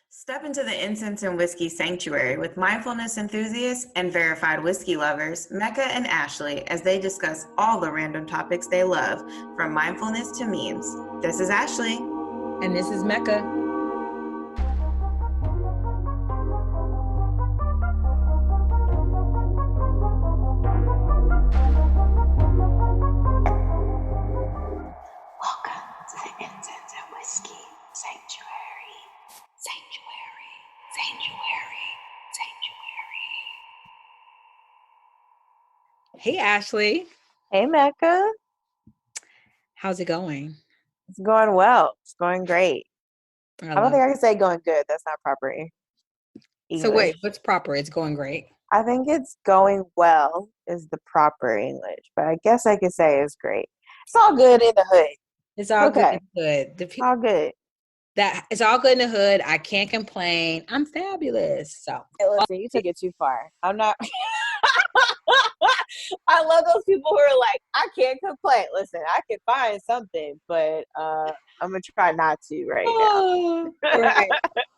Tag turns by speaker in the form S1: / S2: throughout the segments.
S1: Step into the Incense and Whiskey sanctuary with mindfulness enthusiasts and verified whiskey lovers, Mecca and Ashley, as they discuss all the random topics they love, from mindfulness to memes. This is Ashley.
S2: And this is Mecca. Hey, Ashley.
S3: Hey, Mecca.
S2: How's it going?
S3: It's going well. It's going great. I don't think I can say going good. That's not proper English.
S2: So wait, what's proper? It's going great.
S3: I think it's going well is the proper English, but I guess I could say it's great. It's all good in the hood.
S2: It's all good in the hood.
S3: It's all good.
S2: It's all good in the hood. I can't complain. I'm fabulous. So
S3: hey, listen, you took it too far. I'm not. I love those people who are like, I can't complain. Listen, I can find something, but I'm gonna try not to right now.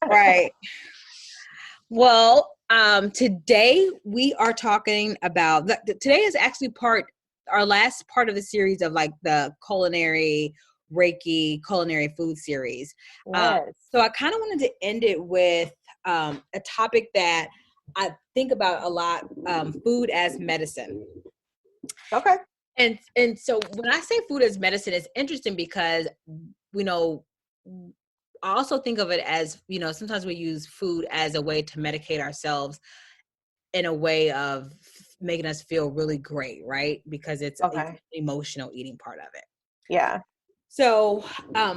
S2: Right. Well, today we are talking about. Today is actually our last part of the series of like the Culinary Reiki culinary food series.
S3: Yes.
S2: So I kind of wanted to end it with a topic that I think about a lot, food as medicine.
S3: Okay.
S2: And so when I say food as medicine, it's interesting because, I also think of it as, sometimes we use food as a way to medicate ourselves in a way of making us feel really great, right? Because it's an emotional eating part of it.
S3: Yeah.
S2: So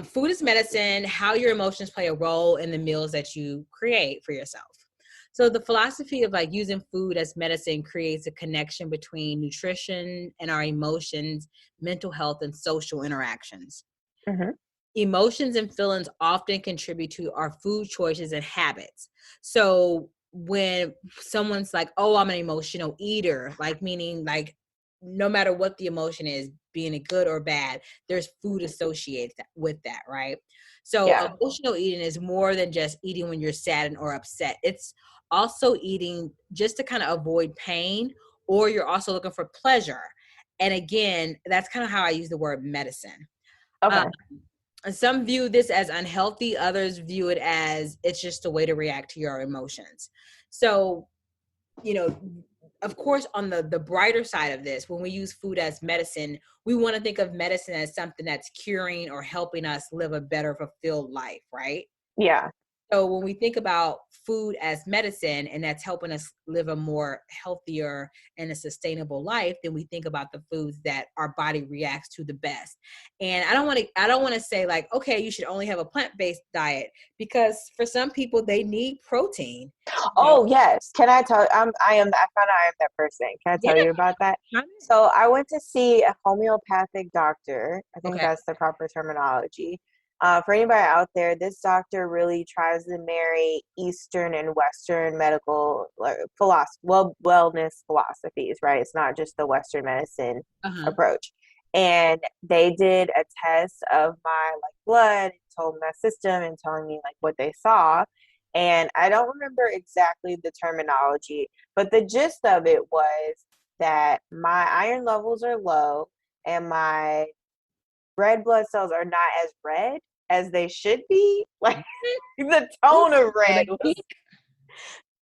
S2: food is medicine, how your emotions play a role in the meals that you create for yourself. So the philosophy of like using food as medicine creates a connection between nutrition and our emotions, mental health, and social interactions.
S3: Mm-hmm.
S2: Emotions and feelings often contribute to our food choices and habits. So when someone's like, oh, I'm an emotional eater, like meaning like no matter what the emotion is, being it good or bad, there's food associated with that, right? So emotional eating is more than just eating when you're sad or upset. It's also eating just to kind of avoid pain, or you're also looking for pleasure. And again, that's kind of how I use the word medicine.
S3: Okay.
S2: Some view this as unhealthy. Others view it as it's just a way to react to your emotions. So, of course, on the brighter side of this, when we use food as medicine, we want to think of medicine as something that's curing or helping us live a better fulfilled life, right?
S3: Yeah.
S2: So when we think about food as medicine and that's helping us live a more healthier and a sustainable life, then we think about the foods that our body reacts to the best. And I don't want to say like, okay, you should only have a plant-based diet, because for some people they need protein.
S3: Oh, yes. Can I tell I found out I am that person. Can I tell you about that? So I went to see a homeopathic doctor. I think that's the proper terminology. For anybody out there, this doctor really tries to marry Eastern and Western medical wellness philosophies, right? It's not just the Western medicine approach. And they did a test of my blood, told my system, and telling me what they saw. And I don't remember exactly the terminology, but the gist of it was that my iron levels are low and my red blood cells are not as red as they should be. Like the tone of red was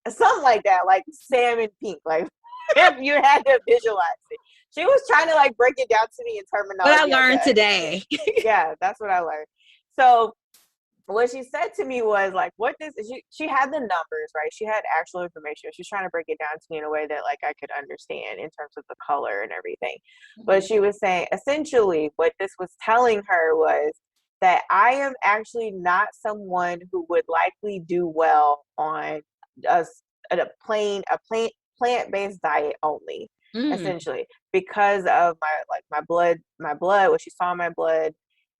S3: something like that, like salmon pink. Like if you had to visualize it. She was trying to break it down to me in terminology.
S2: What I learned today.
S3: Yeah, that's what I learned. So what she said to me was she had the numbers, right? She had actual information. She was trying to break it down to me in a way that I could understand in terms of the color and everything. Mm-hmm. But she was saying essentially what this was telling her was that I am actually not someone who would likely do well on a plant-based diet only, essentially, because of my blood, what she saw in my blood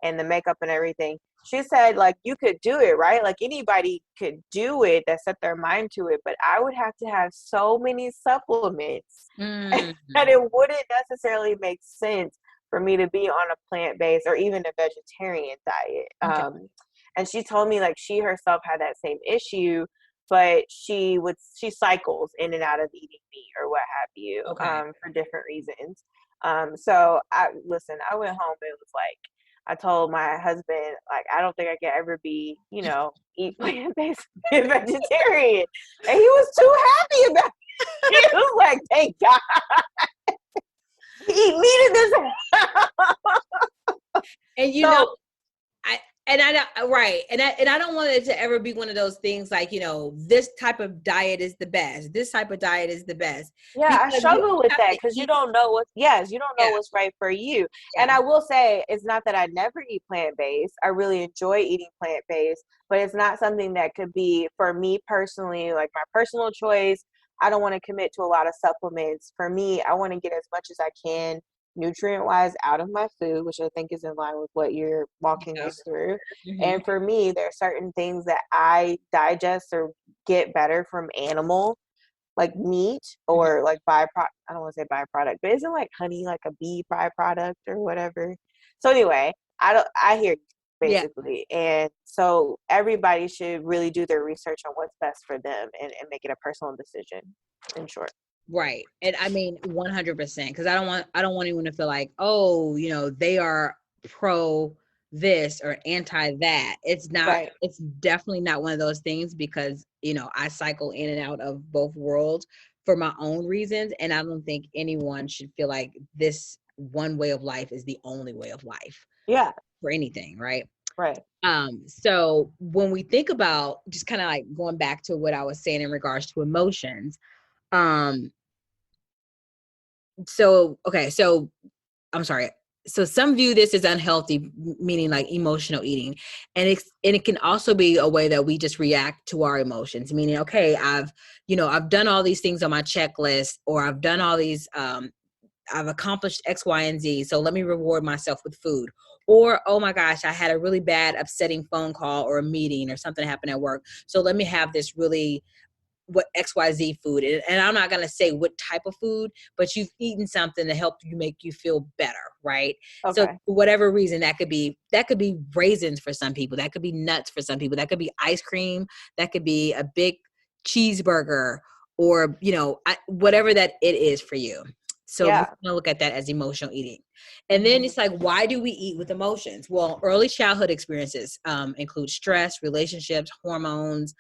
S3: and the makeup and everything. She said, you could do it, right? Anybody could do it that set their mind to it, but I would have to have so many supplements that it wouldn't necessarily make sense for me to be on a plant-based or even a vegetarian diet. And she told me like she herself had that same issue, but she cycles in and out of eating meat or what have you, for different reasons. So I went home and it was like, I told my husband, like, I don't think I can ever be, eat plant-based vegetarian. And he was too happy about it. He was like, thank God. We eat meat in this house.
S2: And I don't want it to ever be one of those things like, this type of diet is the best. This type of diet is the best.
S3: Yeah, I struggle with that because you don't know what's right for you. Yeah. And I will say, it's not that I never eat plant-based. I really enjoy eating plant-based, but it's not something that could be, for me personally, like my personal choice. I don't want to commit to a lot of supplements. For me, I want to get as much as I can nutrient-wise out of my food, which I think is in line with what you're walking us through. Mm-hmm. And for me, there are certain things that I digest or get better from animal, like meat, or like byproduct. I don't want to say byproduct, but isn't like honey like a bee byproduct or whatever? So anyway, I hear you, basically. Yeah. And so everybody should really do their research on what's best for them and make it a personal decision, in short.
S2: Right. And I mean, 100%, because I don't want anyone to feel like, oh, they are pro this or anti that. It's not, right. It's definitely not one of those things, because, I cycle in and out of both worlds for my own reasons. And I don't think anyone should feel like this one way of life is the only way of life.
S3: Yeah.
S2: For anything. Right.
S3: Right.
S2: So when we think about just kind of like going back to what I was saying in regards to emotions, so I'm sorry. So some view this as unhealthy, meaning like emotional eating. And it can also be a way that we just react to our emotions, meaning, okay, I've done all these things on my checklist, or I've done all these, I've accomplished X, Y, and Z. So let me reward myself with food. Or, oh my gosh, I had a really bad, upsetting phone call or a meeting or something happened at work. So let me have this really XYZ food. And I'm not going to say what type of food, but you've eaten something to help you make you feel better. Right. Okay. So for whatever reason, that could be raisins for some people. That could be nuts for some people. That could be ice cream. That could be a big cheeseburger, or, whatever that it is for you. So we're going to look at that as emotional eating. And then it's like, why do we eat with emotions? Well, early childhood experiences include stress, relationships, hormones,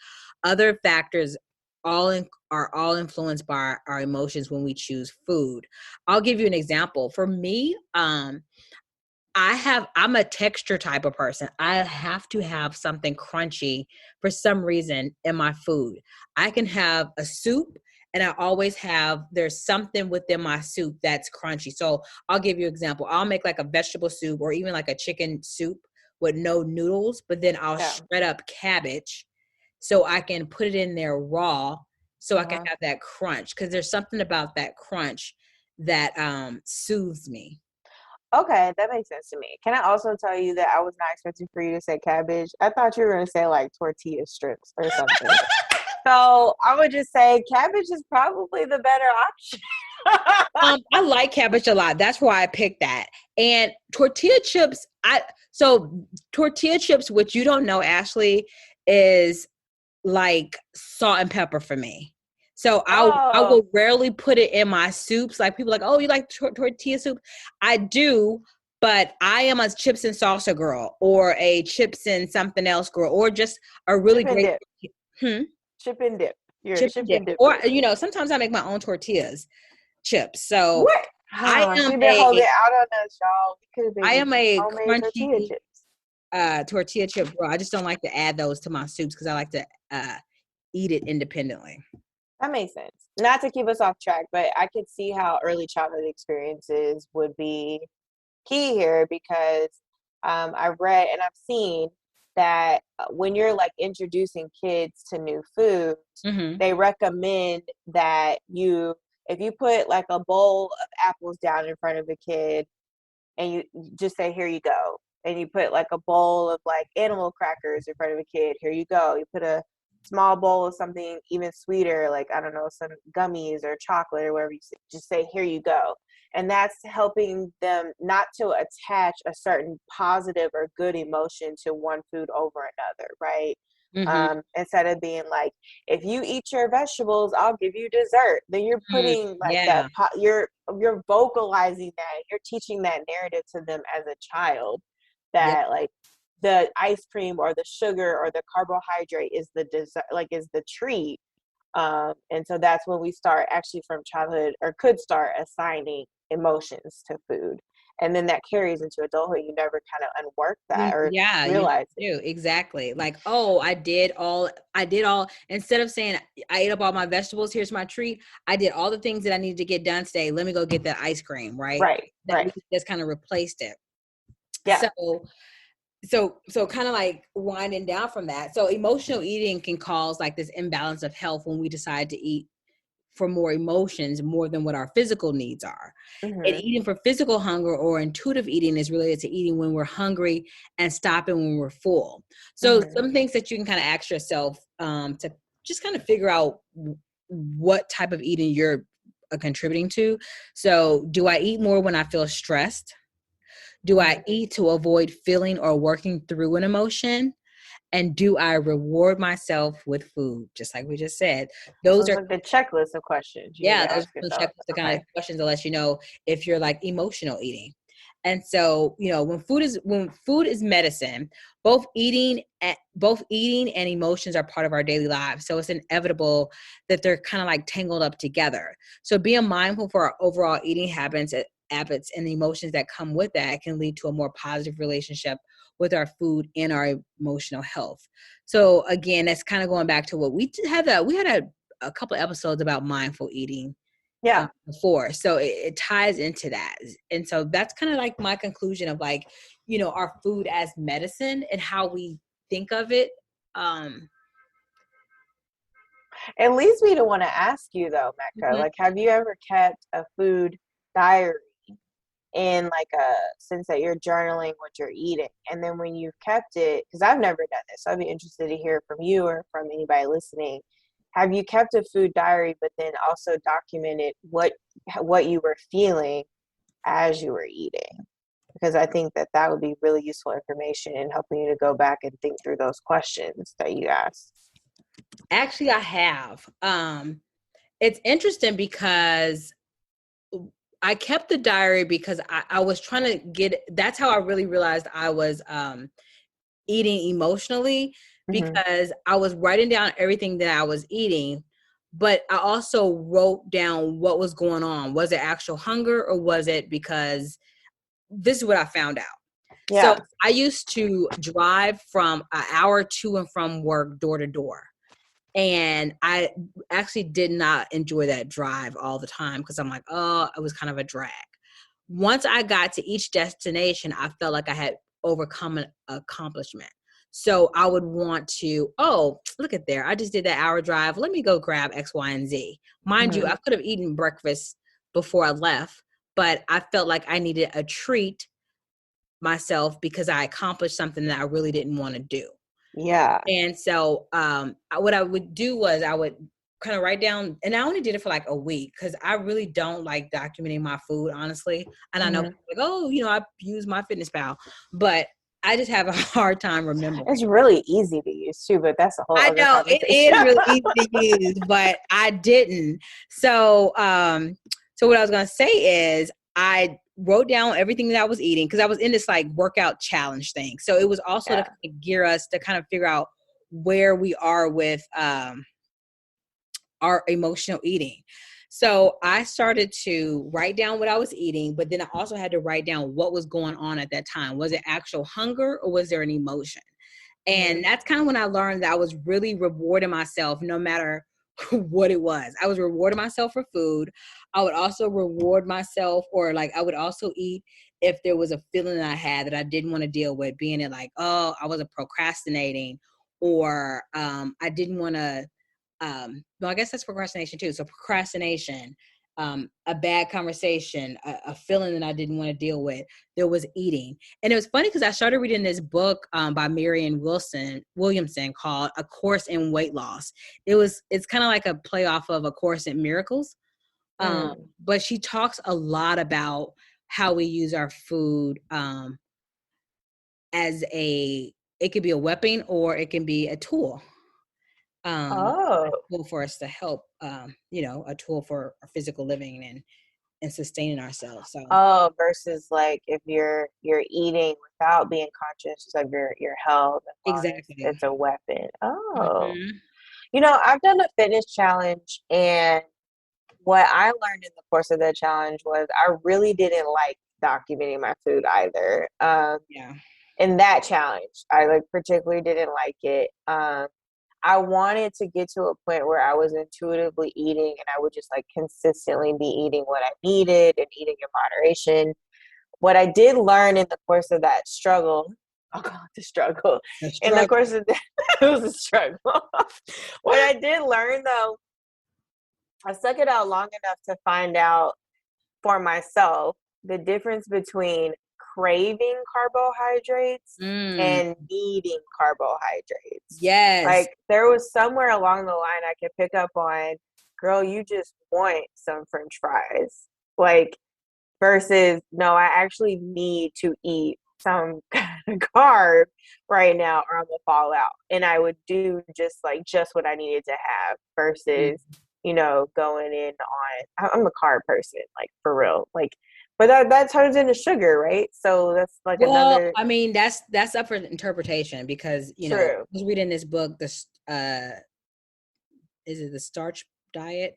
S2: other factors are all influenced by our emotions when we choose food. I'll give you an example. For me, I'm a texture type of person. I have to have something crunchy for some reason in my food. I can have a soup, and I always there's something within my soup that's crunchy. So I'll give you an example. I'll make like a vegetable soup, or even like a chicken soup with no noodles, but then I'll shred up cabbage so I can put it in there raw, so I can have that crunch, because there's something about that crunch that soothes me.
S3: Okay, that makes sense to me. Can I also tell you that I was not expecting for you to say cabbage? I thought you were going to say like tortilla strips or something. So I would just say cabbage is probably the better option.
S2: I like cabbage a lot. That's why I picked that. And tortilla chips, what you don't know, Ashley, is like salt and pepper for me. So I will rarely put it in my soups. Like people are like, oh, you like tortilla soup? I do, but I am a chips and salsa girl, or a chips and something else girl, or just a really great
S3: chip and dip. You're
S2: chip and dip. Or sometimes I make my own chips. So
S3: what? She been holding out on us, y'all.
S2: I am a crunchy tortilla chip girl. I just don't like to add those to my soups, because I like to eat it independently.
S3: That makes sense. Not to keep us off track, but I could see how early childhood experiences would be key here, because I've read and I've seen that when you're like introducing kids to new foods, they recommend that if you put like a bowl of apples down in front of a kid and you just say, here you go. And you put like a bowl of like animal crackers in front of a kid, here you go. You put a small bowl of something even sweeter, like, I don't know, some gummies or chocolate or whatever, you just say, here you go. And that's helping them not to attach a certain positive or good emotion to one food over another, right?
S2: Mm-hmm.
S3: Instead of being like, if you eat your vegetables, I'll give you dessert. Then you're putting like
S2: Yeah.
S3: you're vocalizing that. You're teaching that narrative to them as a child,
S2: Yep.
S3: that like the ice cream or the sugar or the carbohydrate is the dessert, like is the treat. And so that's when we start actually from childhood, or could start assigning emotions to food. And then that carries into adulthood. You never kind of unwork that or
S2: Yeah, you
S3: realize it.
S2: do. Exactly. Like, oh, I did all, instead of saying I ate up all my vegetables, here's my treat. I did all the things that I needed to get done today. Let me go get that ice cream, right?
S3: Right.
S2: That we just kind of replaced it.
S3: Yeah.
S2: So kind of like winding down from that. So emotional eating can cause like this imbalance of health when we decide to eat for more emotions more than what our physical needs are.
S3: Mm-hmm.
S2: And eating for physical hunger or intuitive eating is related to eating when we're hungry and stopping when we're full. So some things that you can kind of ask yourself to just kind of figure out what type of eating you're contributing to. So do I eat more when I feel stressed? Do I eat to avoid feeling or working through an emotion? And do I reward myself with food? Just like we just said. Those are
S3: like the checklist of questions.
S2: those are the kind of questions that let you know if you're like emotional eating. And so, when food is medicine, both eating and emotions are part of our daily lives. So it's inevitable that they're kind of like tangled up together. So being mindful for our overall eating habits and the emotions that come with that can lead to a more positive relationship with our food and our emotional health. So again, that's kind of going back to what we had a couple of episodes about mindful eating before. So it ties into that. And so that's kind of like my conclusion of like, our food as medicine and how we think of it.
S3: It leads me to want to ask you though, Mecca, like, have you ever kept a food diary in like a sense that you're journaling what you're eating? And then when you've kept it, because I've never done this, so I'd be interested to hear from you or from anybody listening. Have you kept a food diary, but then also documented what you were feeling as you were eating? Because I think that would be really useful information in helping you to go back and think through those questions that you asked.
S2: Actually, I have. It's interesting because I kept the diary because I was trying to that's how I really realized I was eating emotionally, because I was writing down everything that I was eating, but I also wrote down what was going on. Was it actual hunger, or was it because this is what I found out?
S3: Yeah.
S2: So I used to drive from an hour to and from work door to door. And I actually did not enjoy that drive all the time because I'm like, oh, it was kind of a drag. Once I got to each destination, I felt like I had overcome an accomplishment. So I would want to, oh, look at there. I just did that hour drive. Let me go grab X, Y, and Z. Mind you, I could have eaten breakfast before I left, but I felt like I needed a treat myself because I accomplished something that I really didn't want to do.
S3: Yeah.
S2: And so what I would do was I would kind of write down, and I only did it for like a week because I really don't like documenting my food, honestly. And I know people are like, oh, I use MyFitnessPal, but I just have a hard time remembering.
S3: It's really easy to use too, but that's a whole other conversation.
S2: It is really easy to use, but I didn't. So, so what I was going to say is I wrote down everything that I was eating because I was in this like workout challenge thing. So it was also to kind of gear us to kind of figure out where we are with our emotional eating. So I started to write down what I was eating, but then I also had to write down what was going on at that time. Was it actual hunger, or was there an emotion? And that's kind of when I learned that I was really rewarding myself no matter what it was. I was rewarding myself for food. I would also reward myself, or like I would also eat if there was a feeling that I had that I didn't want to deal with, being it like, oh, I wasn't procrastinating, or I didn't want to, no, I guess that's procrastination too. So procrastination, a bad conversation, a feeling that I didn't want to deal with. There was eating. And it was funny because I started reading this book by Marianne Williamson called A Course in Weight Loss. It's kind of like a play off of A Course in Miracles. But she talks a lot about how we use our food as it could be a weapon or it can be a tool. A tool for us to help, a tool for our physical living and sustaining ourselves. So
S3: versus like if you're eating without being conscious of your health,
S2: exactly,
S3: it's a weapon. I've done a fitness challenge, and what I learned in the course of the challenge was I really didn't like documenting my food either. In that challenge, I particularly didn't like it. I wanted to get to a point where I was intuitively eating, and I would just consistently be eating what I needed and eating in moderation. What I did learn in the course of that struggle, I'll call it the struggle. In the course of that, it was a struggle. What I did learn, though, I stuck it out long enough to find out for myself the difference between craving carbohydrates and needing carbohydrates.
S2: Yes.
S3: There was somewhere along the line I could pick up on, girl, you just want some French fries. Versus, no, I actually need to eat some kind of carb right now or I'm gonna fall out. And I would do just what I needed to have versus, going in on, I'm a carb person, for real. But that turns into sugar, right? So that's another.
S2: I mean, that's up for interpretation because I was reading this book. This is it the Starch Diet?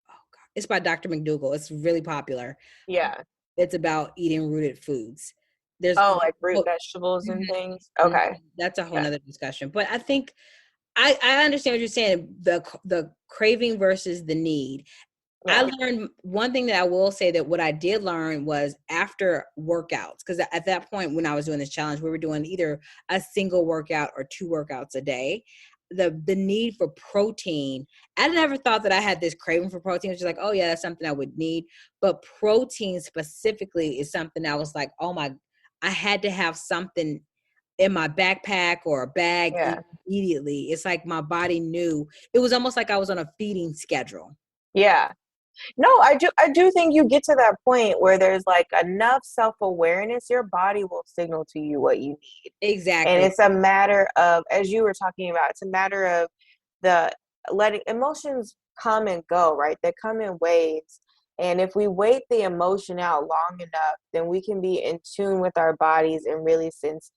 S2: Oh God, it's by Dr. McDougall. It's really popular.
S3: Yeah,
S2: it's about eating rooted foods. There's
S3: root vegetables and things. Okay,
S2: that's a whole nother discussion. But I think I understand what you're saying. The craving versus the need. I learned one thing that I will say that what I did learn was after workouts, because at that point when I was doing this challenge, we were doing either a single workout or 2 workouts a day. The need for protein, I never thought that I had this craving for protein. It's just oh yeah, that's something I would need. But protein specifically is something I was I had to have something in my backpack or a bag immediately. It's my body knew. It was almost like I was on a feeding schedule.
S3: Yeah. No, I do think you get to that point where there's enough self-awareness, your body will signal to you what you need.
S2: Exactly.
S3: And it's a matter of, as you were talking about, it's a matter of letting emotions come and go, right? They come in waves. And if we wait the emotion out long enough, then we can be in tune with our bodies and really sense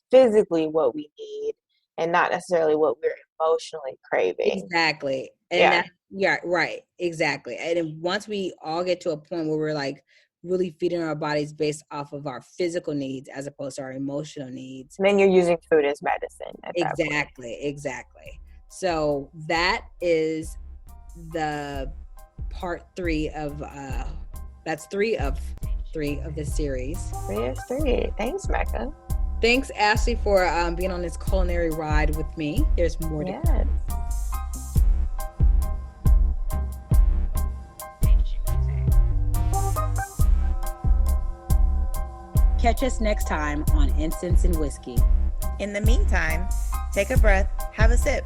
S3: physically what we need and not necessarily what we're emotionally craving.
S2: Exactly. And right. Exactly. And then once we all get to a point where we're really feeding our bodies based off of our physical needs as opposed to our emotional needs.
S3: And then you're using food as medicine.
S2: Exactly. So that is the part 3 of that's 3 of this series.
S3: 3 of 3. Thanks, Mecca.
S2: Thanks, Ashley, for being on this culinary ride with me. There's more to come. Catch us next time on Incense and Whiskey.
S1: In the meantime, take a breath, have a sip,